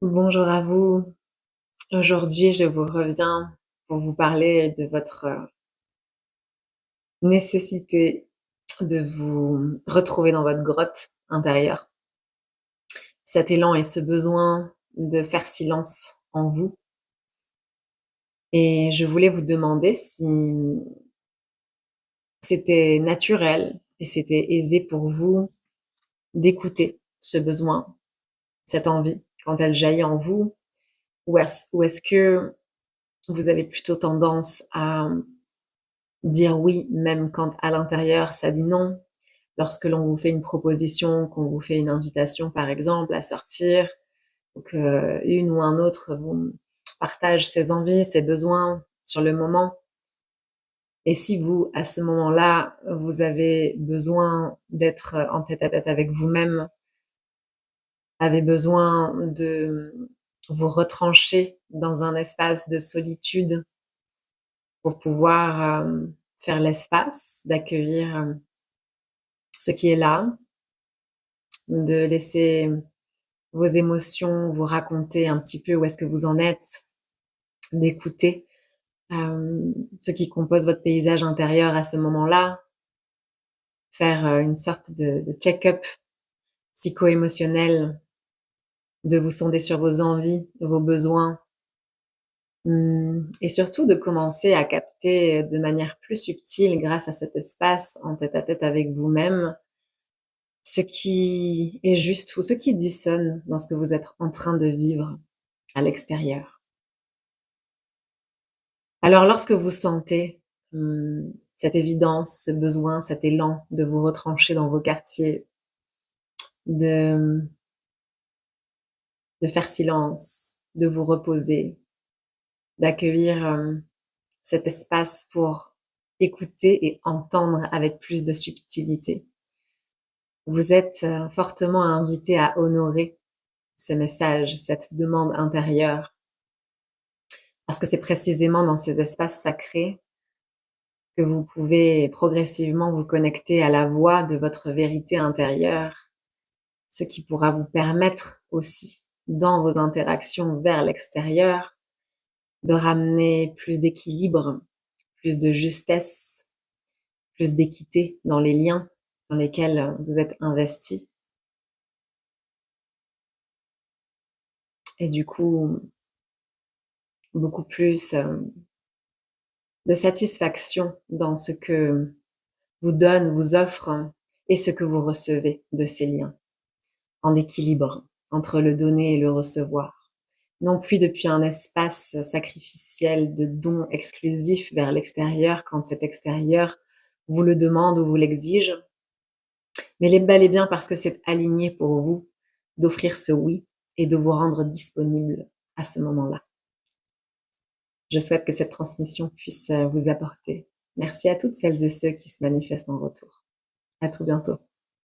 Bonjour à vous. Aujourd'hui, je vous reviens pour vous parler de votre nécessité de vous retrouver dans votre grotte intérieure. Cet élan et ce besoin de faire silence en vous. Et je voulais vous demander si c'était naturel et c'était aisé pour vous d'écouter ce besoin, cette envie quand elle jaillit en vous, ou est-ce que vous avez plutôt tendance à dire oui, même quand à l'intérieur ça dit non. Lorsque l'on vous fait une proposition, qu'on vous fait une invitation par exemple à sortir, ou qu'une ou un autre vous partage ses envies, ses besoins sur le moment. Et si vous, à ce moment-là, vous avez besoin d'être en tête-à-tête avec vous-même, avez besoin de vous retrancher dans un espace de solitude pour pouvoir faire l'espace, d'accueillir ce qui est là, de laisser vos émotions vous raconter un petit peu où est-ce que vous en êtes, d'écouter ce qui compose votre paysage intérieur à ce moment-là, faire une sorte de check-up psycho-émotionnel, de vous sonder sur vos envies, vos besoins, et surtout de commencer à capter de manière plus subtile, grâce à cet espace en tête-à-tête avec vous-même, ce qui est juste ou ce qui dissonne dans ce que vous êtes en train de vivre à l'extérieur. Alors lorsque vous sentez, cette évidence, ce besoin, cet élan de vous retrancher dans vos quartiers, de faire silence, de vous reposer, d'accueillir, cet espace pour écouter et entendre avec plus de subtilité. Vous êtes, fortement invité à honorer ces messages, cette demande intérieure, parce que c'est précisément dans ces espaces sacrés que vous pouvez progressivement vous connecter à la voix de votre vérité intérieure, ce qui pourra vous permettre aussi, dans vos interactions vers l'extérieur, de ramener plus d'équilibre, plus de justesse, plus d'équité dans les liens dans lesquels vous êtes investi. Et du coup, beaucoup plus de satisfaction dans ce que vous donne, vous offre et ce que vous recevez de ces liens, en équilibre entre le donner et le recevoir. Non plus depuis un espace sacrificiel de dons exclusifs vers l'extérieur quand cet extérieur vous le demande ou vous l'exige, mais bel et bien parce que c'est aligné pour vous d'offrir ce oui et de vous rendre disponible à ce moment-là. Je souhaite que cette transmission puisse vous apporter. Merci à toutes celles et ceux qui se manifestent en retour. À tout bientôt.